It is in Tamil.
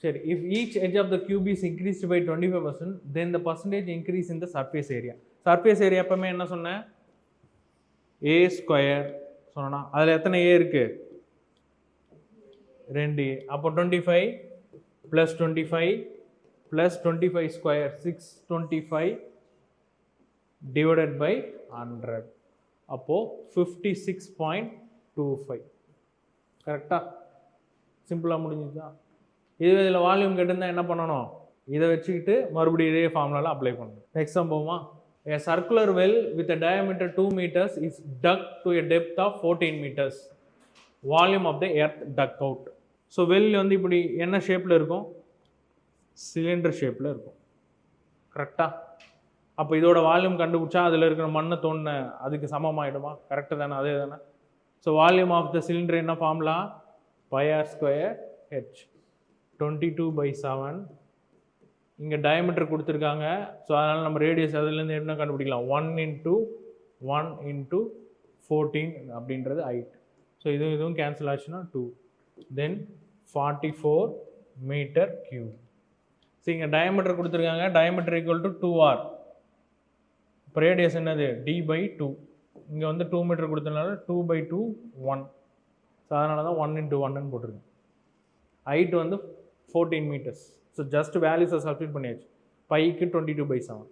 சரி, if each edge of the cube is increased by 25%, then the percentage increase in the surface area. Surface area எப்பவுமே என்ன சொன்னேன்? a ஸ்கொயர் சொன்னா அதில் எத்தனை a இருக்கு? 2a. அப்போ 25 plus 25 plus 25 square 625 divided by 100. அப்போ 56.25. கரெக்டா? சிம்பிளாக முடிஞ்சுதா? இதில் வால்யூம் கேட்டிருந்தால் என்ன பண்ணணும்? இதை வச்சுக்கிட்டு மறுபடியும் இதே ஃபார்முலாவில் அப்ளை பண்ணணும். நெக்ஸ்ட் சம் போமா? A circular well with a diameter 2 meters is dug to a depth of 14 meters. Volume of the earth dug out. So well வந்து இப்படி என்ன ஷேப்பில் இருக்கும்? சிலிண்டர் ஷேப்பில் இருக்கும். கரெக்டாக? அப்போ இதோட வால்யூம் கண்டுபிடிச்சா அதில் இருக்கிற மண்ணை தோணுன அதுக்கு சமமாயிடுமா? கரெக்டு தானே? அதே தானே? So volume of the cylinder என்ன formula? Pi r square h. 22/7. இங்கே டயமீட்டர் கொடுத்துருக்காங்க. ஸோ அதனால் நம்ம ரேடியஸ் அதுலேருந்து என்ன கண்டுபிடிக்கலாம்? 1 × 1 × 14 அப்படின்றது ஹைட். ஸோ இதுவும் கேன்சல் ஆச்சுன்னா 2. தென் 44 மீட்டர் கியூப். ஸோ இங்கே டயமீட்டர் கொடுத்துருக்காங்க. Diameter equal to 2r. இப்போ ரேடியஸ் என்னது? d/2. இங்கே வந்து 2 மீட்டர் கொடுத்ததுனால 2/2 1. ஸோ அதனால தான் 1 × 1ன்னு போட்டிருக்கேன். ஹைட் வந்து 14 meters. ஸோ ஜஸ்ட் வேல்யூஸை சப்ஸ்டிட் பண்ணியாச்சு. பைக்கு 22/7.